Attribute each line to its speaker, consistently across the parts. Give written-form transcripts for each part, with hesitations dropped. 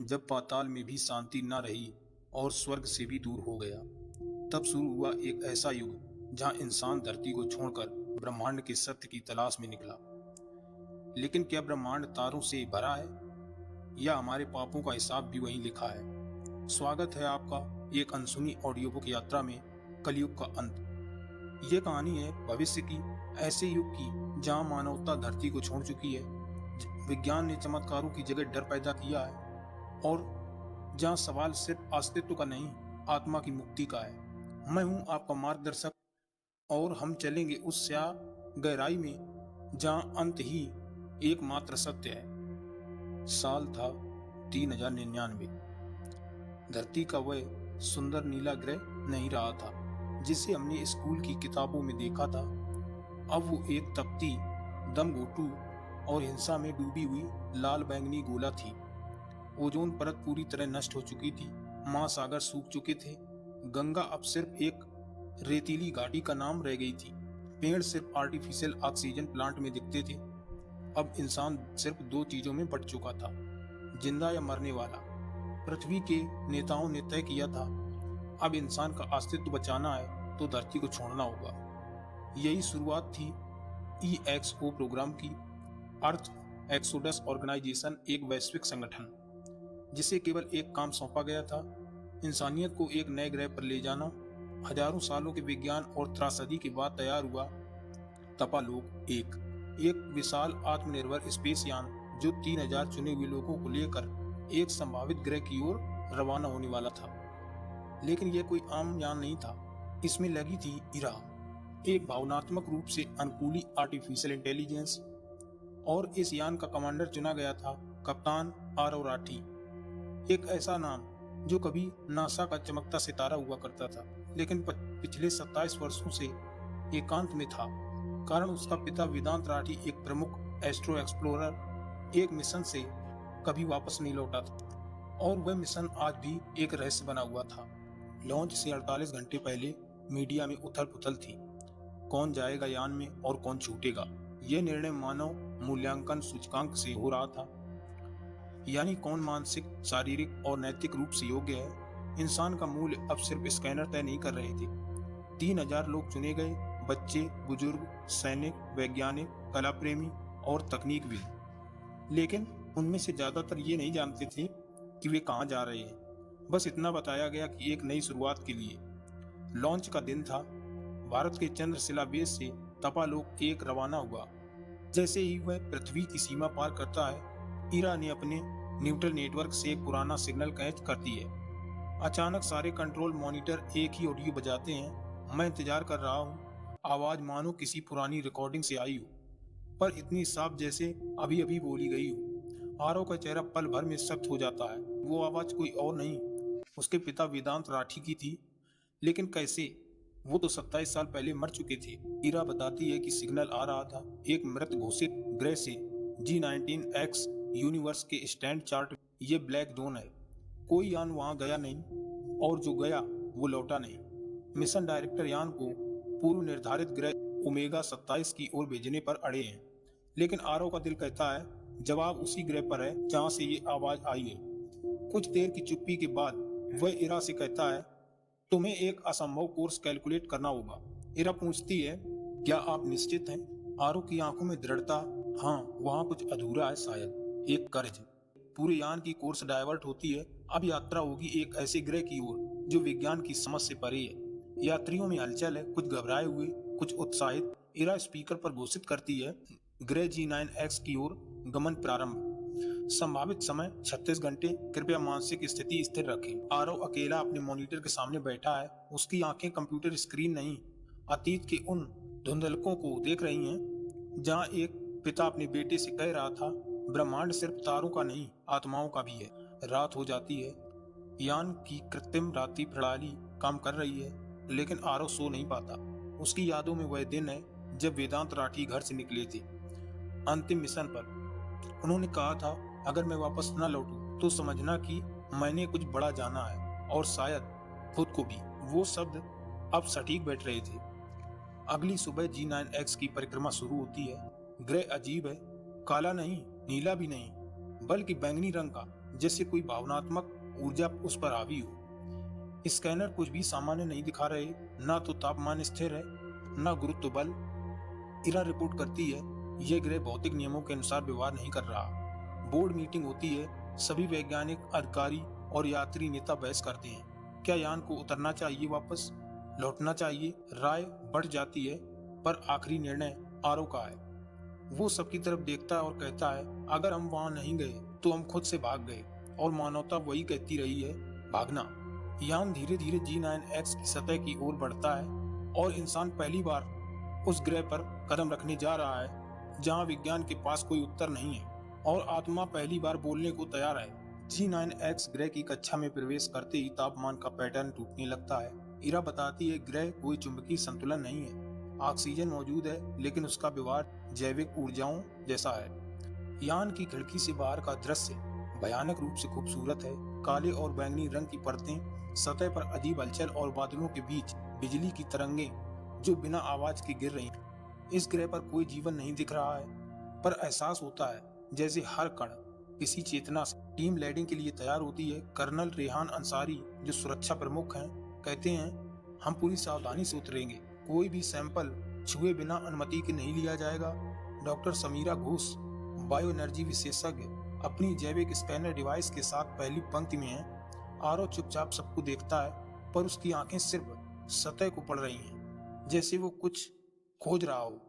Speaker 1: जब पाताल में भी शांति न रही और स्वर्ग से भी दूर हो गया, तब शुरू हुआ एक ऐसा युग जहां इंसान धरती को छोड़कर ब्रह्मांड के सत्य की तलाश में निकला। लेकिन क्या ब्रह्मांड तारों से भरा है या हमारे पापों का हिसाब भी वहीं लिखा है? स्वागत है आपका एक अनसुनी ऑडियो बुक यात्रा में, कलयुग का अंत। ये कहानी है भविष्य की, ऐसे युग की जहां मानवता धरती को छोड़ चुकी है, विज्ञान ने चमत्कारों की जगह डर पैदा किया है और जहां सवाल सिर्फ अस्तित्व का नहीं, आत्मा की मुक्ति का है। मैं हूं आपका मार्गदर्शक और हम चलेंगे उस स्या गहराई में जहां अंत ही एकमात्र सत्य है। साल था 3099। धरती का वह सुंदर नीला ग्रह नहीं रहा था जिसे हमने स्कूल की किताबों में देखा था। अब वो एक तपती, दमघोटू और हिंसा में डूबी हुई लाल बैंगनी गोला थी। ओजोन परत पूरी तरह नष्ट हो चुकी थी, महासागर सूख चुके थे, गंगा अब सिर्फ एक रेतीली घाटी का नाम रह गई थी, पेड़ सिर्फ आर्टिफिशियल ऑक्सीजन प्लांट में दिखते थे। अब इंसान सिर्फ दो चीजों में बंट चुका था, जिंदा या मरने वाला। पृथ्वी के नेताओं ने तय किया था, अब इंसान का अस्तित्व बचाना है तो धरती को छोड़ना होगा। यही शुरुआत थी EXO प्रोग्राम की। अर्थ एक्सोडस ऑर्गेनाइजेशन एक वैश्विक संगठन जिसे केवल एक काम सौंपा गया था, इंसानियत को एक नए ग्रह पर ले जाना। हजारों सालों के विज्ञान और त्रासदी के बाद तैयार हुआ तपालोक एक विशाल आत्मनिर्भर स्पेस यान जो 3000 चुने हुए लोगों को लेकर एक संभावित ग्रह की ओर रवाना होने वाला था। लेकिन यह कोई आम यान नहीं था, इसमें लगी थी इरा, एक भावनात्मक रूप से अनुकूली आर्टिफिशियल इंटेलिजेंस। और इस यान का कमांडर चुना गया था कप्तान आरव राठी, एक ऐसा नाम जो कभी नासा का चमकता सितारा हुआ करता था, लेकिन पिछले 27 वर्षों से एकांत में था, कारण उसका पिता वेदांत राठी एक प्रमुख एस्ट्रो एक्सप्लोरर एक मिशन से कभी वापस नहीं लौटा था और वह मिशन आज भी एक रहस्य बना हुआ था। लॉन्च से 48 घंटे पहले मीडिया में उथल पुथल थी, कौन जाएगा यान में और कौन छूटेगा। यह निर्णय मानव मूल्यांकन सूचकांक से हो रहा था, यानी कौन मानसिक, शारीरिक और नैतिक रूप से योग्य है। इंसान का मूल्य अब सिर्फ स्कैनर तय नहीं कर रहे थे। 3000 लोग चुने गए, बच्चे, बुजुर्ग, सैनिक, वैज्ञानिक, कला प्रेमी और तकनीकविद। लेकिन उनमें से ज्यादातर ये नहीं जानते थे कि वे कहाँ जा रहे हैं। बस इतना बताया गया कि एक नई शुरुआत के लिए। लॉन्च का दिन था। भारत के चंद्रशिला बेस से तपालोक एक रवाना हुआ। जैसे ही वह पृथ्वी की सीमा पार करता है, ईरा ने अपने न्यूट्रल नेटवर्क से एक पुराना सिग्नल कैच करती है। अचानक सारे कंट्रोल मॉनिटर एक ही ऑडियो बजाते हैं। मैं इंतजार कर रहा हूँ। आवाज मानो किसी पुरानी रिकॉर्डिंग से आई हो, पर इतनी साफ जैसे अभी अभी बोली गई हो। आरव का चेहरा पल भर में सख्त हो जाता है। वो आवाज कोई और नहीं, उसके पिता वेदांत राठी की थी। लेकिन कैसे? वो तो 27 साल पहले मर चुके थे। ईरा बताती है कि सिग्नल आ रहा था एक मृत घोषित ग्रह से, G19X यूनिवर्स के स्टैंड चार्ट। ये ब्लैक जोन है, कोई यान वहां गया नहीं और जो गया वो लौटा नहीं। मिशन डायरेक्टर यान को पूर्व निर्धारित ग्रह ओमेगा 27 की ओर भेजने पर अड़े हैं। लेकिन आरव का दिल कहता है जवाब उसी ग्रह पर है जहां से ये आवाज आई है। कुछ देर की चुप्पी के बाद वह ईरा से कहता है, तुम्हें एक असंभव कोर्स कैलकुलेट करना होगा। ईरा पूछती है, क्या आप निश्चित हैं? आरव की आंखों में दृढ़ता। हाँ, वहाँ कुछ अधूरा है, शायद एक कर्ज। पूरे यान की कोर्स डाइवर्ट होती है। अब यात्रा होगी एक ऐसे ग्रह की ओर जो विज्ञान की समझ से परे है। यात्रियों में हलचल है, कुछ घबराए हुए, कुछ उत्साहित। ईरा स्पीकर पर घोषित करती है, ग्रह G9X की ओर गमन प्रारंभ। संभावित समय 36 घंटे। कृपया मानसिक स्थिति स्थिर रखें। आरव अकेला अपने मॉनिटर के सामने बैठा है। उसकी आंखें कंप्यूटर स्क्रीन नहीं, अतीत के उन धुंधलकों को देख रही हैं जहां एक पिता अपने बेटे से कह रहा था, ब्रह्मांड सिर्फ तारों का नहीं, आत्माओं का भी है। रात हो जाती है। यान की कृत्रिम रात्रि प्रणाली काम कर रही है, लेकिन आरव सो नहीं पाता। उसकी यादों में वह दिन है जब वेदांत राठी घर से निकले थे अंतिम मिशन पर। उन्होंने कहा था, अगर मैं वापस न लौटूं तो समझना कि मैंने कुछ बड़ा जाना है, और शायद खुद को भी। वो शब्द अब सटीक बैठ रहे थे। अगली सुबह G9X की परिक्रमा शुरू होती है। ग्रह अजीब है, काला नहीं, नीला भी नहीं, बल्कि बैंगनी रंग का, जैसे कोई भावनात्मक ऊर्जा उस पर हावी हो। स्कैनर कुछ भी सामान्य नहीं दिखा रहे, ना तो तापमान स्थिर है, ना गुरुत्व बल। इरा रिपोर्ट करती है यह ग्रह भौतिक नियमों के अनुसार व्यवहार नहीं कर रहा। बोर्ड मीटिंग होती है, सभी वैज्ञानिक अधिकारी और यात्री नेता बहस करते हैं। क्या यान को उतरना चाहिए, वापस लौटना चाहिए? राय बढ़ जाती है, पर आखिरी निर्णय आरओ का है। वो सबकी तरफ देखता है और कहता है, अगर हम वहां नहीं गए तो हम खुद से भाग गए, और मानवता वही कहती रही है, भागना। यान धीरे धीरे G9X की सतह की ओर बढ़ता है और इंसान पहली बार उस ग्रह पर कदम रखने जा रहा है जहां विज्ञान के पास कोई उत्तर नहीं है और आत्मा पहली बार बोलने को तैयार है। G9X ग्रह की कक्षा में प्रवेश करते ही तापमान का पैटर्न टूटने लगता है। इरा बताती है ग्रह कोई चुंबकीय संतुलन नहीं है। ऑक्सीजन मौजूद है, लेकिन उसका व्यवहार जैविक ऊर्जाओं जैसा है। यान की खिड़की से बाहर का दृश्य भयानक रूप से खूबसूरत है। काले और बैंगनी रंग की परतें, सतह पर अजीब हलचल और बादलों के बीच बिजली की तरंगें जो बिना आवाज के गिर रही हैं। इस ग्रह पर कोई जीवन नहीं दिख रहा है, पर एहसास होता है जैसे हर कण किसी चेतना से। टीम लैंडिंग के लिए तैयार होती है। कर्नल रेहान अंसारी, जो सुरक्षा प्रमुख हैं, कहते हैं, हम पूरी सावधानी से उतरेंगे, कोई भी सैंपल छुए बिना अनुमति के नहीं लिया जाएगा। Doctor Samira Ghosh, bio energy विशेषज्ञ, अपनी जैविक स्कैनर डिवाइस के साथ पहली पंक्ति में है। आरओ चुपचाप सबको देखता है, पर उसकी आंखें सिर्फ सतह को पढ़ रही हैं, जैसे वो कुछ खोज रहा हो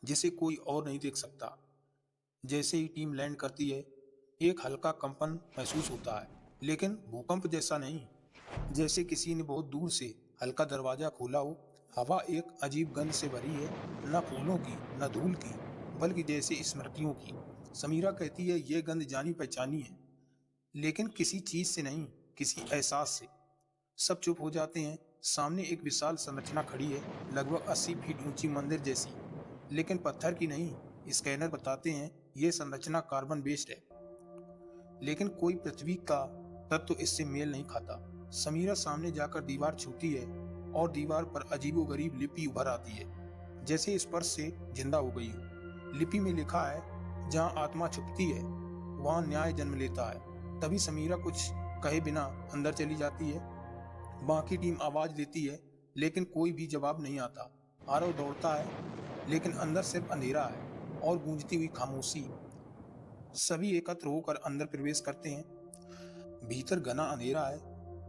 Speaker 1: जिसे कोई और नहीं देख सकता। जैसे ही टीम लैंड करती है, एक हल्का कंपन महसूस होता है, लेकिन भूकंप जैसा नहीं। जैसे किसी ने बहुत दूर से हल्का दरवाजा खोला हो। हवा एक अजीब गंध से भरी है, न फूलों की, न धूल की, बल्कि जैसे स्मृतियों की। समीरा कहती है, यह गंध जानी पहचानी है, लेकिन किसी चीज से नहीं, किसी एहसास से। सब चुप हो जाते हैं। सामने एक विशाल संरचना खड़ी है, लगभग 80 फीट ऊंची मंदिर जैसी, लेकिन पत्थर की नहीं। स्कैनर बताते हैं यह संरचना कार्बन बेस्ड है, लेकिन कोई पृथ्वी का तत्व इससे मेल नहीं खाता। समीरा सामने जाकर दीवार छूती है और दीवार पर अजीबोगरीब लिपि उभर आती है, जैसे स्पर्श से जिंदा हो गई हो। लिपि में लिखा है, जहां आत्मा छुपती है वहां न्याय जन्म लेता है। तभी समीरा कुछ कहे बिना अंदर चली जाती है। बाकी टीम आवाज देती है, लेकिन कोई भी जवाब नहीं आता। आरव दौड़ता है, लेकिन अंदर सिर्फ अंधेरा है और गूंजती हुई खामोशी। सभी एकत्र होकर अंदर प्रवेश करते हैं। भीतर घना अंधेरा है,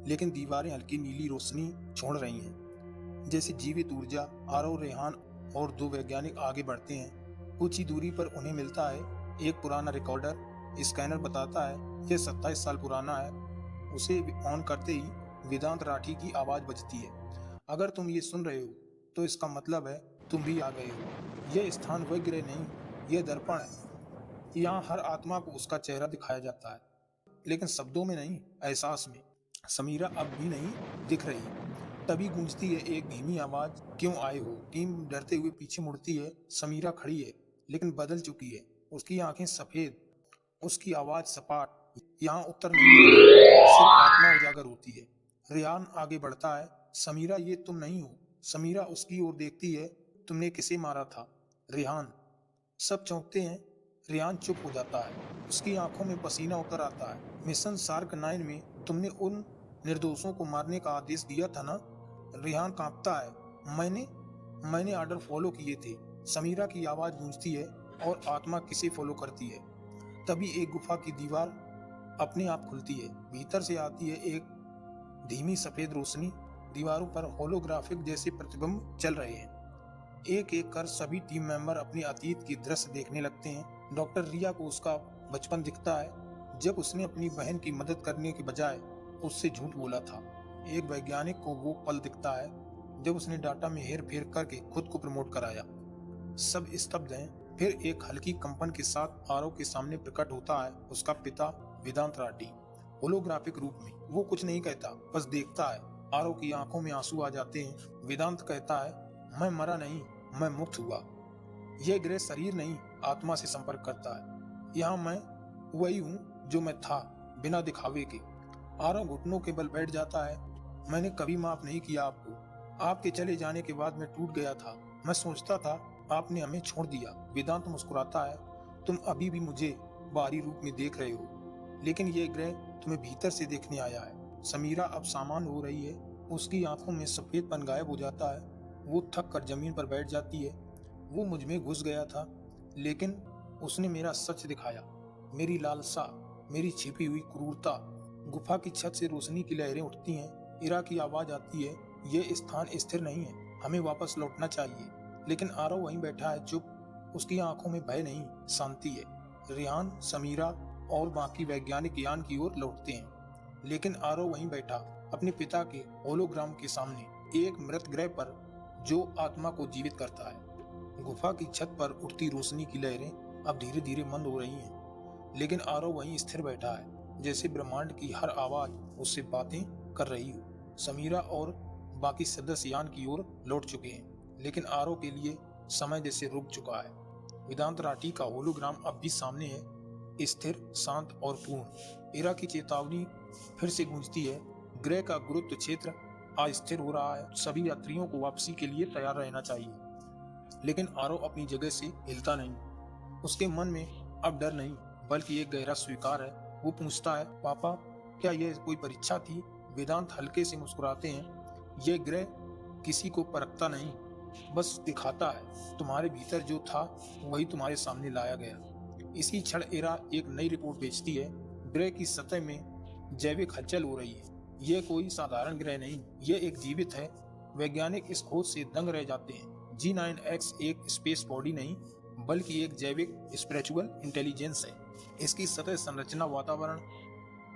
Speaker 1: लेकिन दीवारें हल्की नीली रोशनी छोड़ रही हैं, जैसे जीवित ऊर्जा। आरव, रेहान और दो वैज्ञानिक आगे बढ़ते हैं। कुछ ही दूरी पर उन्हें मिलता है एक पुराना रिकॉर्डर। स्कैनर बताता है यह 27 साल पुराना है। उसे ऑन करते ही वेदांत राठी की आवाज बजती है, अगर तुम ये सुन रहे हो तो इसका मतलब है तुम भी आ गए हो। यह स्थान वह ग्रह नहीं, यह दर्पण है। यहाँ हर आत्मा को उसका चेहरा दिखाया जाता है, लेकिन शब्दों में नहीं, एहसास में। समीरा अब भी नहीं दिख रही। तभी गूंजती है एक धीमी आवाज, क्यों आए हो? टीम डरते हुए पीछे मुड़ती है। समीरा खड़ी है, लेकिन बदल चुकी है। उसकी आंखें सफेद, उसकी आवाज सपाट। यहाँ उत्तर नहीं मिलता, सिर्फ आत्मा उजागर होती है। रेहान आगे बढ़ता है, समीरा ये तुम नहीं हो। समीरा उसकी ओर देखती है, तुमने किसे मारा था? रेहान। सब चौंकते हैं। रेहान चुप हो जाता है, उसकी आंखों में पसीना उतर आता है। मिशन शार्क 9 में तुमने उन निर्दोषों को मारने का आदेश दिया था ना? रेहान कांपता है, मैंने ऑर्डर फॉलो किए थे। समीरा की आवाज गूंजती है, और आत्मा किसे फॉलो करती है? तभी एक गुफा की दीवार अपने आप खुलती है। भीतर से आती है एक धीमी सफेद रोशनी। दीवारों पर होलोग्राफिक जैसे प्रतिबिंब चल रहे हैं। एक एक कर सभी टीम मेंबर अपने अतीत की दृश्य देखने लगते हैं। डॉक्टर रिया को उसका बचपन दिखता है, जब उसने अपनी बहन की मदद करने के बजाय उससे झूठ बोला था। एक वैज्ञानिक को वो पल दिखता है जब उसने डाटा में हेर फेर करके खुद को प्रमोट कराया। सब स्तब्ध हैं। फिर एक हल्की कंपन के साथ आरव के सामने प्रकट होता है उसका पिता वेदांत राठी, होलोग्राफिक रूप में। वो कुछ नहीं कहता, बस देखता है। आरव की आंखों में आंसू आ जाते हैं। वेदांत कहता है, मैं मरा नहीं, मैं मुक्त हुआ। यह ग्रह शरीर नहीं, आत्मा से संपर्क करता है। यहाँ मैं वही हूँ जो मैं था, बिना दिखावे के। आरव घुटनों के बल बैठ जाता है। मैंने कभी माफ नहीं किया आपको। आपके चले जाने के बाद मैं टूट गया था। मैं सोचता था आपने हमें छोड़ दिया। वेदांत मुस्कुराता है, तुम अभी भी मुझे बाहरी रूप में देख रहे हो, लेकिन ये ग्रह तुम्हें भीतर से देखने आया है। समीरा अब सामान हो रही है, उसकी आंखों में सफेदपन गायब हो जाता है, वो थक कर जमीन पर बैठ जाती है। वो मुझ में घुस गया था, लेकिन उसने मेरा सच दिखाया, मेरी लालसा, मेरी छिपी हुई क्रूरता। गुफा की छत से रोशनी की लहरें उठती हैं, इरा की आवाज आती है, ये स्थान स्थिर नहीं है, हमें वापस लौटना चाहिए। लेकिन आरव वहीं बैठा है, चुप, उसकी आंखों में भय नहीं, शांति है। रिहान, समीरा और बाकी वैज्ञानिक यान की ओर लौटते हैं, लेकिन आरव वहीं बैठा अपने पिता के होलोग्राम के सामने, एक मृत ग्रह पर जो आत्मा को जीवित करता है। गुफा की छत पर उठती रोशनी की लहरें अब धीरे धीरे मंद हो रही हैं, लेकिन आरव वहीं स्थिर बैठा है, जैसे ब्रह्मांड की हर आवाज उससे बातें कर रही हो। समीरा और बाकी सदस्य यान की ओर लौट चुके हैं, लेकिन आरव के लिए समय जैसे रुक चुका है। वेदांत राठी का होलोग्राम अब भी सामने है, स्थिर, शांत और पूर्ण। इरा की चेतावनी फिर से गूंजती है, ग्रह का गुरुत्व क्षेत्र अस्थिर हो रहा है, सभी यात्रियों को वापसी के लिए तैयार रहना चाहिए। लेकिन आरव अपनी जगह से हिलता नहीं। उसके मन में अब डर नहीं, बल्कि एक गहरा स्वीकार है। वो पूछता है, पापा, क्या यह कोई परीक्षा थी? वेदांत हल्के से मुस्कुराते हैं, यह ग्रह किसी को परखता नहीं, बस दिखाता है। तुम्हारे भीतर जो था वही तुम्हारे सामने लाया गया। इसी क्षण इरा एक नई रिपोर्ट भेजती है, ग्रह की सतह में जैविक हलचल हो रही है। यह कोई साधारण ग्रह नहीं, यह एक जीवित है। वैज्ञानिक इस खोज से दंग रह जाते हैं। G9X एक स्पेस बॉडी नहीं, बल्कि एक जैविक स्पिरिचुअल इंटेलिजेंस है। इसकी सतह, संरचना, वातावरण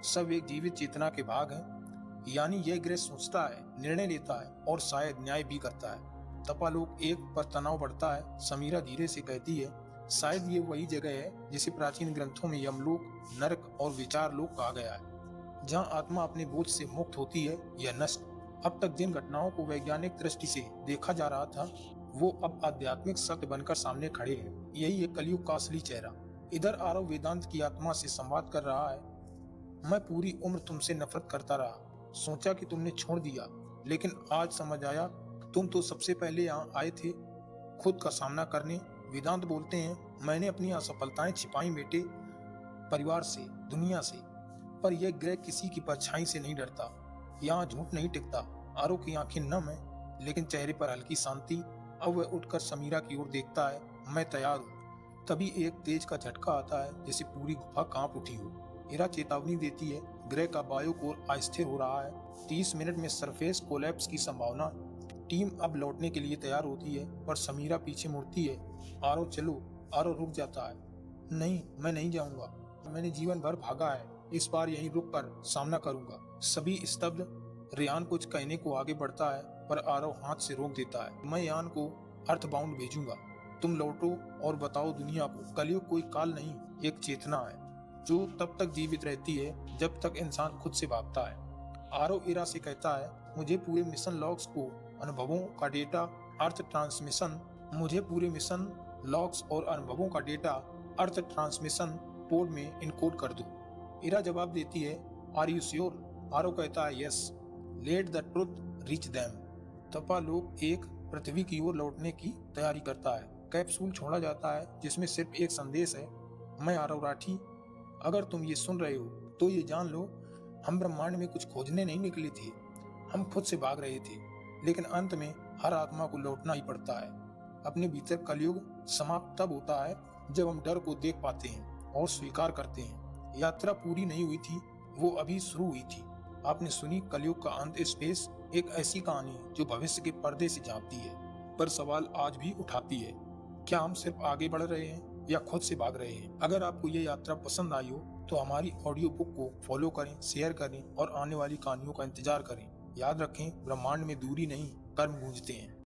Speaker 1: सब एक जीवित चेतना के भाग हैं। यानी यह ग्रह सोचता है, निर्णय लेता है और शायद न्याय भी करता है। तपालोक एक पर तनाव बढ़ता है। समीरा धीरे से कहती है, शायद ये वही जगह है जिसे प्राचीन ग्रंथों में यमलोक, नरक और विचार लोक कहा गया है, जहाँ आत्मा अपने बोझ से मुक्त होती है या नष्ट। अब तक जिन घटनाओं को वैज्ञानिक दृष्टि से देखा जा रहा था, वो अब आध्यात्मिक सत्य बनकर सामने खड़े हैं। यही है कलयुग का असली चेहरा। इधर आरव वेदांत की आत्मा से संवाद कर रहा है, मैं पूरी उम्र तुमसे नफरत करता रहा, सोचा कि तुमने छोड़ दिया, लेकिन आज समझ आया तुम तो सबसे पहले यहाँ आए थे खुद का सामना करने। वेदांत बोलते हैं, मैंने अपनी असफलताएं छिपाई बेटे, परिवार से, दुनिया से, पर यह ग्रह किसी की परछाई से नहीं डरता। यहाँ झूठ नहीं टिकता। आरव की आंखें नम है, लेकिन चेहरे पर हल्की शांति। अब वह उठकर समीरा की ओर देखता है, मैं तैयार हूँ। तभी एक तेज का झटका आता है, जैसे पूरी गुफा कांप उठी हो। इरा चेतावनी देती है, ग्रह का बायो कोर अस्थिर हो रहा है, 30 मिनट में सरफेस कोलैप्स की संभावना। टीम अब लौटने के लिए तैयार होती है, पर समीरा पीछे मुड़ती है। आरव चलो। आरव रुक जाता है, नहीं, मैं नहीं जाऊंगा, मैंने जीवन भर भागा है, इस बार यहीं रुक कर सामना करूंगा। सभी स्तब्ध। रियान कुछ कहने को आगे बढ़ता है, पर आरव हाथ से रोक देता है, मैं यान को अर्थबाउंड भेजूंगा, तुम लौटो और बताओ दुनिया को, कलयुग कोई काल नहीं, एक चेतना है जो तब तक जीवित रहती है जब तक इंसान खुद से भागता है। आरव इरा से कहता है, मुझे पूरे मिशन लॉग्स को, अनुभवों का डेटा, अर्थ ट्रांसमिशन, मुझे पूरे मिशन लॉग्स और अनुभवों का डेटा अर्थ ट्रांसमिशन पोर्ट में इनकोड कर दो। इरा जवाब देती है, आर यू श्योर? आरव कहता है, yes, let the truth reach them. Tapalok एक पृथ्वी की ओर लौटने की तैयारी करता है। कैप्सूल छोड़ा जाता है, जिसमें सिर्फ एक संदेश है, मैं आरव राठी, अगर तुम ये सुन रहे हो तो ये जान लो, हम ब्रह्मांड में कुछ खोजने नहीं निकले थे, हम खुद से भाग रहे थे। लेकिन अंत में हर आत्मा को लौटना ही पड़ता है। अपने भीतर कलयुग समाप्त तब होता है जब हम डर को देख पाते हैं और स्वीकार करते हैं। यात्रा पूरी नहीं हुई थी, वो अभी शुरू हुई थी। आपने सुनी कलयुग का अंत स्पेस, एक ऐसी कहानी जो भविष्य के पर्दे से झांकती है, पर सवाल आज भी उठाती है, क्या हम सिर्फ आगे बढ़ रहे हैं या खुद से भाग रहे हैं? अगर आपको ये यात्रा पसंद आई हो तो हमारी ऑडियो बुक को फॉलो करें, शेयर करें और आने वाली कहानियों का इंतजार करें। याद रखें, ब्रह्मांड में दूरी नहीं, कर्म गूंजते हैं।